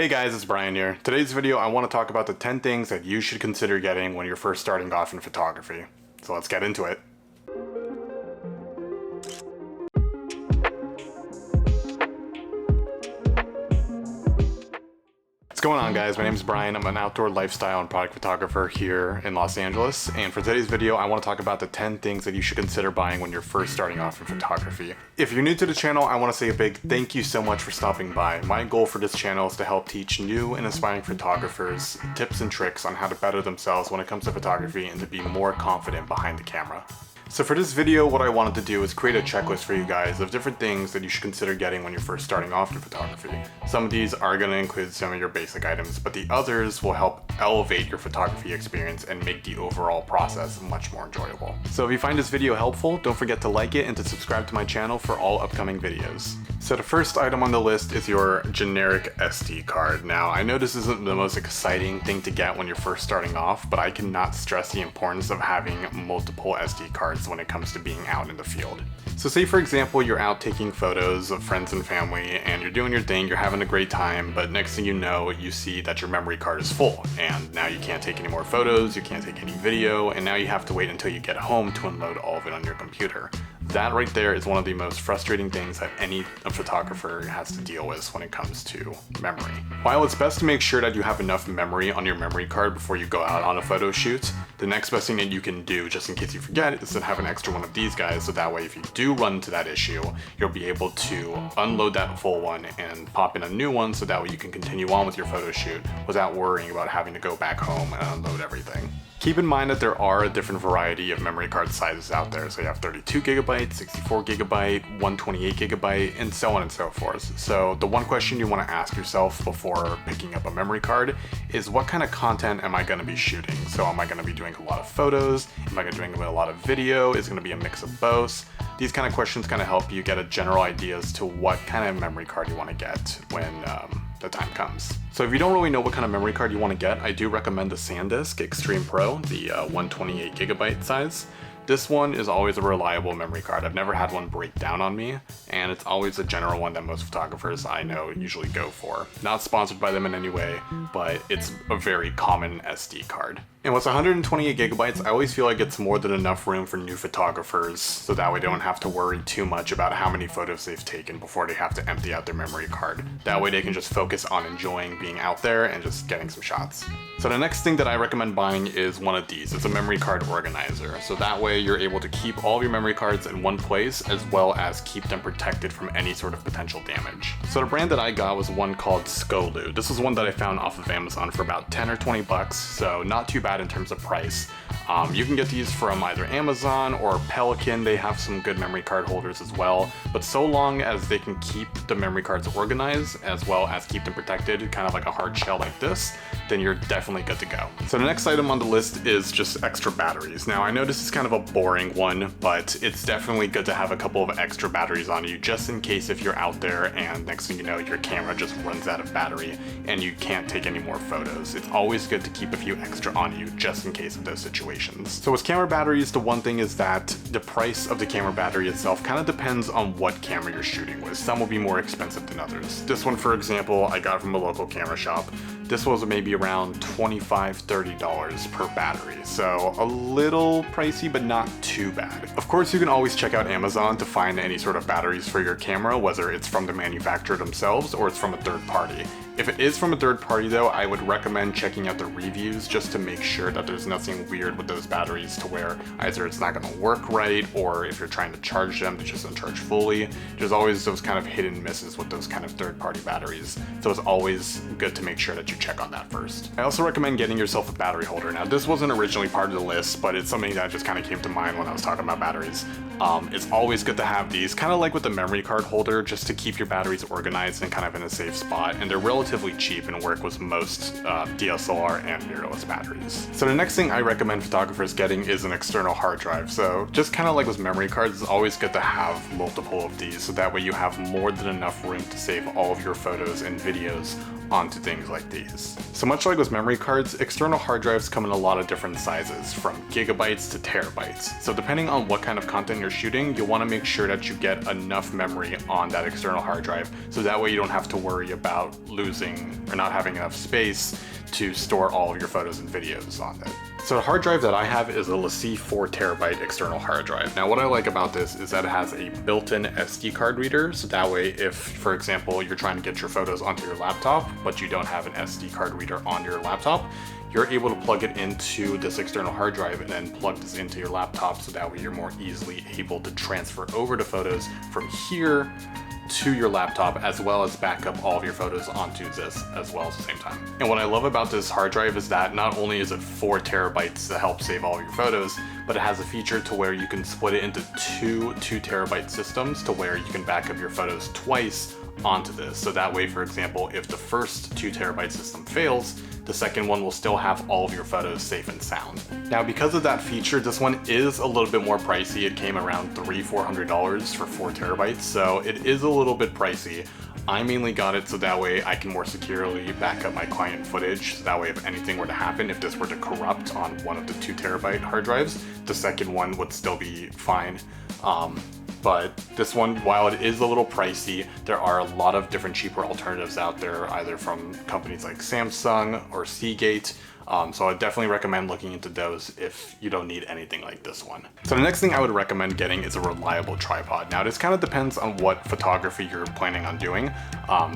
Hey guys, it's Brian here. Today's video I want to talk about the 10 things that you should consider getting when you're first starting off in photography. So let's get into it. What's going on, guys? My name is Brian. I'm an outdoor lifestyle and product photographer here in Los Angeles, and for today's video I want to talk about the 10 things that you should consider buying when you're first starting off in photography. If you're new to the channel, I want to say a big thank you so much for stopping by. My goal for this channel is to help teach new and aspiring photographers tips and tricks on how to better themselves when it comes to photography and to be more confident behind the camera. So for this video, what I wanted to do is create a checklist for you guys of different things that you should consider getting when you're first starting off in photography. Some of these are going to include some of your basic items, but the others will help elevate your photography experience and make the overall process much more enjoyable. So if you find this video helpful, don't forget to like it and to subscribe to my channel for all upcoming videos. So the first item on the list is your generic SD card. Now, I know this isn't the most exciting thing to get when you're first starting off, but I cannot stress the importance of having multiple SD cards when it comes to being out in the field. So say for example, you're out taking photos of friends and family and you're doing your thing, you're having a great time, but next thing you know, you see that your memory card is full and now you can't take any more photos, you can't take any video, and now you have to wait until you get home to unload all of it on your computer. That right there is one of the most frustrating things that any photographer has to deal with when it comes to memory. While it's best to make sure that you have enough memory on your memory card before you go out on a photo shoot, the next best thing that you can do, just in case you forget, is to have an extra one of these guys, so that way if you do run into that issue, you'll be able to unload that full one and pop in a new one, so that way you can continue on with your photo shoot without worrying about having to go back home and unload everything. Keep in mind that there are a different variety of memory card sizes out there. So you have 32 gigabyte, 64 gigabyte, 128 gigabyte, and so on and so forth. So the one question you want to ask yourself before picking up a memory card is, what kind of content am I going to be shooting? So am I going to be doing a lot of photos? Am I going to be doing a lot of video? Is it going to be a mix of both? These kind of questions kind of help you get a general idea as to what kind of memory card you want to get when the time comes. So if you don't really know what kind of memory card you want to get, I do recommend the SanDisk Extreme Pro, the 128 gigabyte size. This one is always a reliable memory card. I've never had one break down on me, and it's always a general one that most photographers I know usually go for. Not sponsored by them in any way, but it's a very common SD card. And with 128 gigabytes, I always feel like it's more than enough room for new photographers, so that way they don't have to worry too much about how many photos they've taken before they have to empty out their memory card. That way they can just focus on enjoying being out there and just getting some shots. So the next thing that I recommend buying is one of these. It's a memory card organizer. So that way you're able to keep all of your memory cards in one place, as well as keep them protected from any sort of potential damage. So the brand that I got was one called Skolu. This was one that I found off of Amazon for about 10 or 20 bucks, so not too bad in terms of price. You can get these from either Amazon or Pelican. They have some good memory card holders as well, but so long as they can keep the memory cards organized as well as keep them protected, kind of like a hard shell like this, then you're definitely good to go. So the next item on the list is just extra batteries. Now I know this is kind of a boring one, but it's definitely good to have a couple of extra batteries on you, just in case if you're out there and next thing you know, your camera just runs out of battery and you can't take any more photos. It's always good to keep a few extra on you, just in case of those situations. So with camera batteries, the one thing is that the price of the camera battery itself kind of depends on what camera you're shooting with. Some will be more expensive than others. This one, for example, I got from a local camera shop. This was maybe around $25–30 per battery, so a little pricey, but not too bad. Of course, you can always check out Amazon to find any sort of batteries for your camera, whether it's from the manufacturer themselves or it's from a third party. If it is from a third party though, I would recommend checking out the reviews just to make sure that there's nothing weird with those batteries to where either it's not going to work right, or if you're trying to charge them, they just don't charge fully. There's always those kind of hit and misses with those kind of third party batteries, so it's always good to make sure that you check on that first. I also recommend getting yourself a battery holder. Now this wasn't originally part of the list, but it's something that just kind of came to mind when I was talking about batteries. It's always good to have these, kind of like with the memory card holder, just to keep your batteries organized and kind of in a safe spot, and they're relatively cheap and work with most DSLR and mirrorless batteries. So the next thing I recommend photographers getting is an external hard drive. So just kind of like with memory cards, it's always good to have multiple of these, so that way you have more than enough room to save all of your photos and videos onto things like these. So much like with memory cards, external hard drives come in a lot of different sizes, from gigabytes to terabytes. So depending on what kind of content you're shooting, you'll want to make sure that you get enough memory on that external hard drive, so that way you don't have to worry about losing or not having enough space to store all of your photos and videos on it. So the hard drive that I have is a LaCie 4TB external hard drive. Now what I like about this is that it has a built-in SD card reader, so that way if, for example, you're trying to get your photos onto your laptop, but you don't have an SD card reader on your laptop, you're able to plug it into this external hard drive and then plug this into your laptop, so that way you're more easily able to transfer over the photos from here to your laptop, as well as back up all of your photos onto this as well at the same time. And what I love about this hard drive is that not only is it 4 terabytes to help save all of your photos, but it has a feature to where you can split it into two 2 terabyte systems, to where you can back up your photos twice onto this. So that way, for example, if the first 2 terabyte system fails, the second one will still have all of your photos safe and sound. Now, because of that feature, this one is a little bit more pricey. It came around $300-400 for 4 terabytes, so it is a little bit pricey. I mainly got it so that way I can more securely back up my client footage, so that way if anything were to happen, if this were to corrupt on one of the 2 terabyte hard drives, the second one would still be fine. But this one, while it is a little pricey, there are a lot of different cheaper alternatives out there, either from companies like Samsung or Seagate. So I definitely recommend looking into those if you don't need anything like this one. So the next thing I would recommend getting is a reliable tripod. Now this kind of depends on what photography you're planning on doing.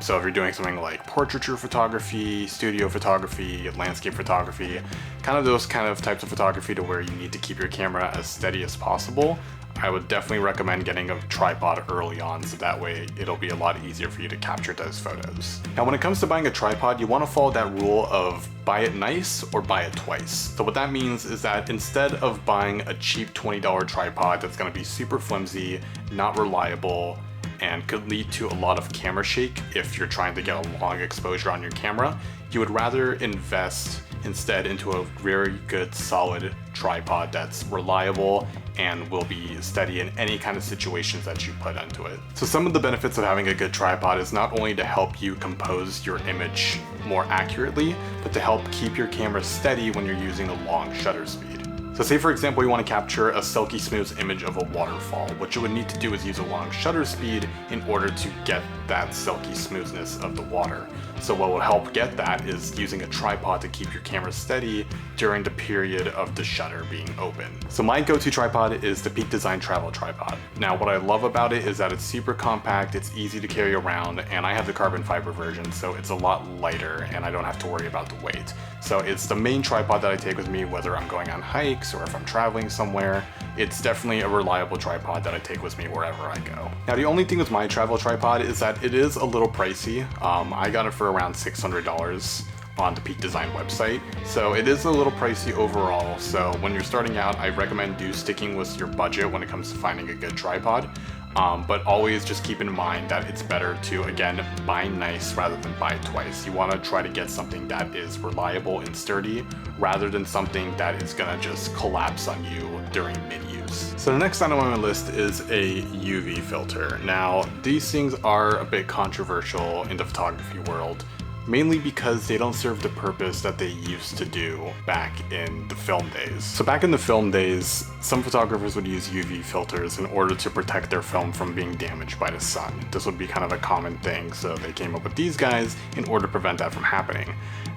So if you're doing something like portraiture photography, studio photography, landscape photography, kind of those kind of types of photography to where you need to keep your camera as steady as possible, I would definitely recommend getting a tripod early on, so that way it'll be a lot easier for you to capture those photos. Now when it comes to buying a tripod, you want to follow that rule of buy it nice or buy it twice. So what that means is that instead of buying a cheap $20 tripod that's going to be super flimsy, not reliable, and could lead to a lot of camera shake if you're trying to get a long exposure on your camera, you would rather invest instead into a very good solid tripod that's reliable and will be steady in any kind of situations that you put into it. So some of the benefits of having a good tripod is not only to help you compose your image more accurately, but to help keep your camera steady when you're using a long shutter speed. So say for example you want to capture a silky smooth image of a waterfall. What you would need to do is use a long shutter speed in order to get that silky smoothness of the water. So what will help get that is using a tripod to keep your camera steady during the period of the shutter being open. So my go-to tripod is the Peak Design Travel Tripod. Now what I love about it is that it's super compact, it's easy to carry around, and I have the carbon fiber version, so it's a lot lighter and I don't have to worry about the weight. So it's the main tripod that I take with me whether I'm going on hikes or if I'm traveling somewhere. It's definitely a reliable tripod that I take with me wherever I go. Now the only thing with my travel tripod is that it is a little pricey. I got it for around $600 on the Peak Design website, so it is a little pricey overall. So when you're starting out, I recommend sticking with your budget when it comes to finding a good tripod. But always just keep in mind that it's better to, again, buy nice rather than buy twice. You want to try to get something that is reliable and sturdy rather than something that is going to just collapse on you during mid-use. So the next item on my list is a UV filter. Now, these things are a bit controversial in the photography world, mainly because they don't serve the purpose that they used to do back in the film days. So back in the film days, some photographers would use UV filters in order to protect their film from being damaged by the sun. This would be kind of a common thing, so they came up with these guys in order to prevent that from happening.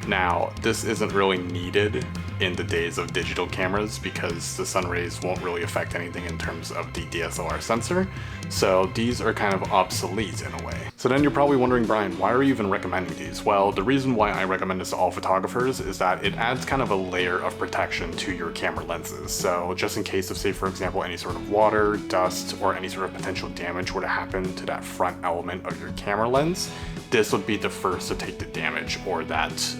Now, this isn't really needed in the days of digital cameras because the sun rays won't really affect anything in terms of the DSLR sensor, so these are kind of obsolete in a way. So then you're probably wondering, Brian, why are you even recommending these? Well, the reason why I recommend this to all photographers is that it adds kind of a layer of protection to your camera lenses. So just in case of, say for example, any sort of water, dust, or any sort of potential damage were to happen to that front element of your camera lens, this would be the first to take the damage, or that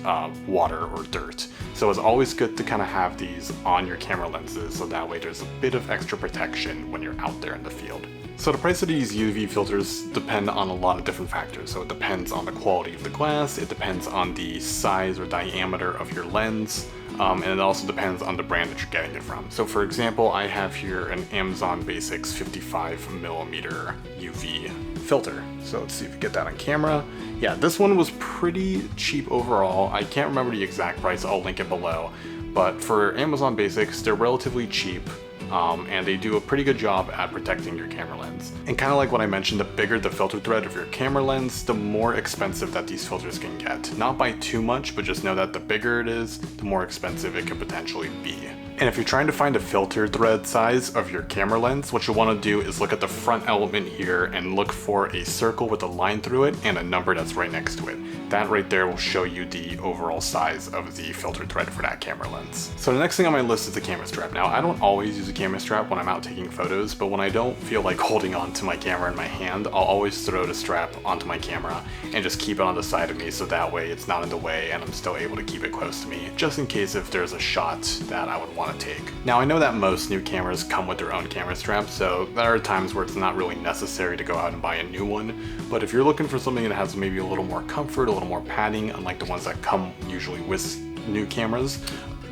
water or dirt. So it's always good to kind of have these on your camera lenses, so that way there's a bit of extra protection when you're out there in the field. So the price of these UV filters depend on a lot of different factors. So it depends on the quality of the glass, it depends on the size or diameter of your lens, and it also depends on the brand that you're getting it from. So for example, I have here an Amazon Basics 55mm UV filter. So let's see if we get that on camera. Yeah, this one was pretty cheap overall. I can't remember the exact price, I'll link it below. But for Amazon Basics, they're relatively cheap. And they do a pretty good job at protecting your camera lens. And kind of like what I mentioned, the bigger the filter thread of your camera lens, the more expensive that these filters can get. Not by too much, but just know that the bigger it is, the more expensive it could potentially be. And if you're trying to find a filter thread size of your camera lens, what you want to do is look at the front element here and look for a circle with a line through it and a number that's right next to it. That right there will show you the overall size of the filter thread for that camera lens. So the next thing on my list is the camera strap. Now, I don't always use a camera strap when I'm out taking photos, but when I don't feel like holding on to my camera in my hand, I'll always throw the strap onto my camera and just keep it on the side of me so that way it's not in the way and I'm still able to keep it close to me, just in case if there's a shot that I would want to take. Now, I know that most new cameras come with their own camera strap, so there are times where it's not really necessary to go out and buy a new one, but if you're looking for something that has maybe a little more comfort, a little more padding, unlike the ones that come usually with new cameras,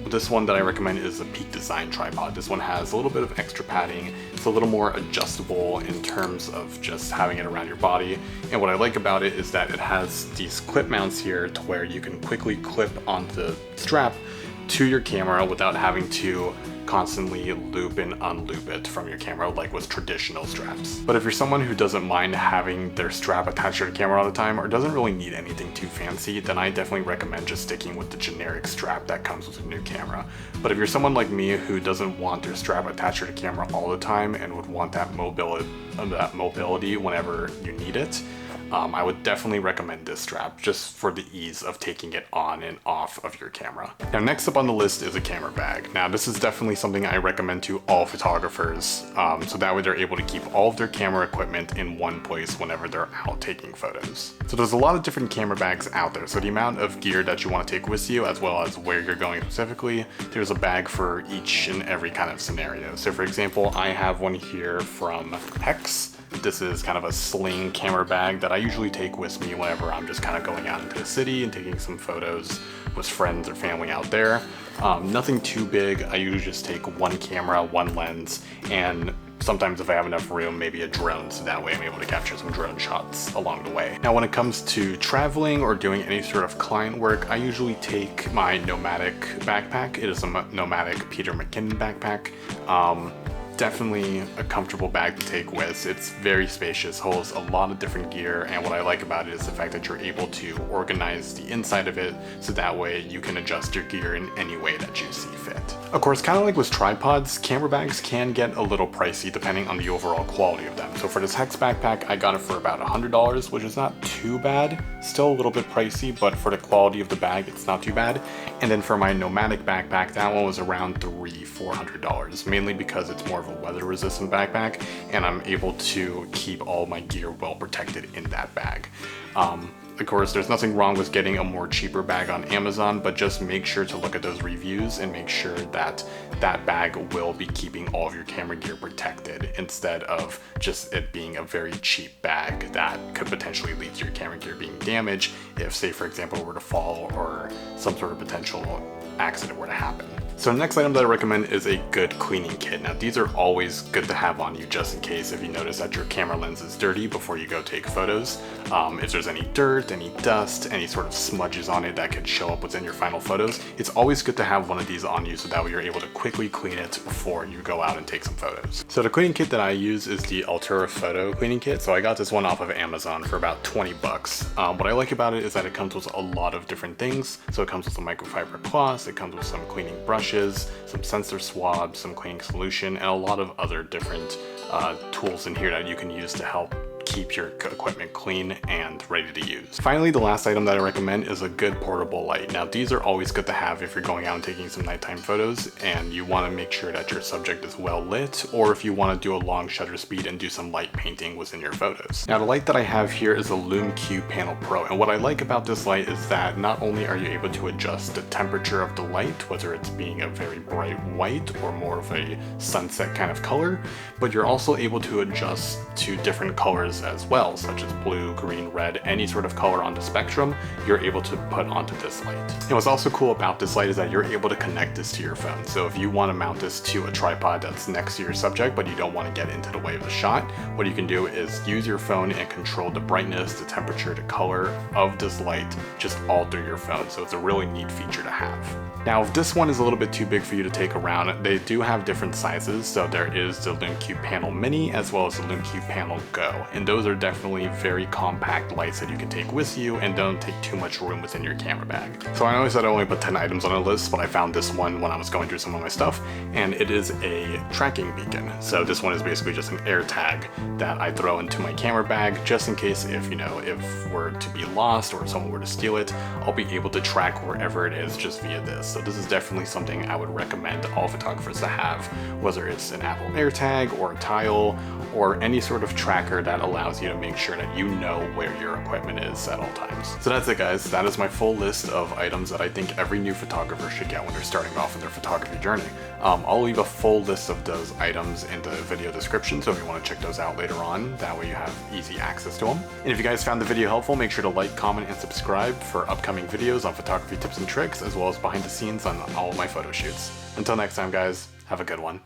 this one that I recommend is a Peak Design tripod. This one has a little bit of extra padding. It's a little more adjustable in terms of just having it around your body. And what I like about it is that it has these clip mounts here to where you can quickly clip onto the strap to your camera without having to constantly loop and unloop it from your camera like with traditional straps. But if you're someone who doesn't mind having their strap attached to your camera all the time or doesn't really need anything too fancy, then I definitely recommend just sticking with the generic strap that comes with a new camera. But if you're someone like me who doesn't want their strap attached to your camera all the time and would want that mobility whenever you need it, I would definitely recommend this strap just for the ease of taking it on and off of your camera. Now, next up on the list is a camera bag. Now, this is definitely something I recommend to all photographers, so that way they're able to keep all of their camera equipment in one place whenever they're out taking photos. So there's a lot of different camera bags out there. So the amount of gear that you want to take with you, as well as where you're going specifically, there's a bag for each and every kind of scenario. So for example, I have one here from Hex. This is kind of a sling camera bag that I usually take with me whenever I'm just kind of going out into the city and taking some photos with friends or family out there. Nothing too big. I usually just take one camera, one lens, and sometimes if I have enough room, maybe a drone, so that way I'm able to capture some drone shots along the way. Now, when it comes to traveling or doing any sort of client work, I usually take my Nomadic backpack. It is a Nomadic Peter McKinnon backpack. Definitely a comfortable bag to take with. It's very spacious, holds a lot of different gear, and what I like about it is the fact that you're able to organize the inside of it so that way you can adjust your gear in any way that you see fit. Of course, kind of like with tripods, camera bags can get a little pricey depending on the overall quality of them. So for this Hex backpack, I got it for about $100, which is not too bad. Still a little bit pricey, but for the quality of the bag, it's not too bad. And then for my Nomadic backpack, that one was around $300-400, mainly because it's more of a weather resistant backpack and I'm able to keep all my gear well protected in that bag. Of course, there's nothing wrong with getting a more cheaper bag on Amazon, but just make sure to look at those reviews and make sure that that bag will be keeping all of your camera gear protected instead of just it being a very cheap bag that could potentially lead to your camera gear being damaged if, say, for example, were to fall or some sort of potential accident were to happen. So the next item that I recommend is a good cleaning kit. Now, these are always good to have on you just in case if you notice that your camera lens is dirty before you go take photos. If there's any dirt, any dust, any sort of smudges on it that could show up within your final photos, it's always good to have one of these on you so that way you're able to quickly clean it before you go out and take some photos. So the cleaning kit that I use is the Altura Photo cleaning kit. So I got this one off of Amazon for about 20 bucks. What I like about it is that it comes with a lot of different things. So it comes with some microfiber cloths, it comes with some cleaning brushes, some sensor swabs, some cleaning solution, and a lot of other different tools in here that you can use to help keep your equipment clean and ready to use. Finally, the last item that I recommend is a good portable light. Now, these are always good to have if you're going out and taking some nighttime photos and you want to make sure that your subject is well lit, or if you want to do a long shutter speed and do some light painting within your photos. Now, the light that I have here is a Lume Q Panel Pro, and what I like about this light is that not only are you able to adjust the temperature of the light, whether it's being a very bright white or more of a sunset kind of color, but you're also able to adjust to different colors colors as well, such as blue, green, red, any sort of color on the spectrum, you're able to put onto this light. And what's also cool about this light is that you're able to connect this to your phone. So if you want to mount this to a tripod that's next to your subject, but you don't want to get into the way of the shot, what you can do is use your phone and control the brightness, the temperature, the color of this light just all through your phone. So it's a really neat feature to have. Now, if this one is a little bit too big for you to take around, they do have different sizes. So there is the LumeCube Panel Mini as well as the LumeCube Panel Go. And those are definitely very compact lights that you can take with you and don't take too much room within your camera bag. So I know I said I only put 10 items on a list, but I found this one when I was going through some of my stuff, and it is a tracking beacon. So this one is basically just an air tag that I throw into my camera bag just in case if we're to be lost or someone were to steal it, I'll be able to track wherever it is just via this. So this is definitely something I would recommend all photographers to have, whether it's an Apple AirTag or a Tile or any sort of tracker that allows you to make sure that you know where your equipment is at all times. So that's it, guys. That is my full list of items that I think every new photographer should get when they're starting off in their photography journey. I'll leave a full list of those items in the video description, so if you want to check those out later on, that way you have easy access to them. And if you guys found the video helpful, make sure to like, comment, and subscribe for upcoming videos on photography tips and tricks, as well as behind the scenes on all of my photo shoots. Until next time, guys, have a good one.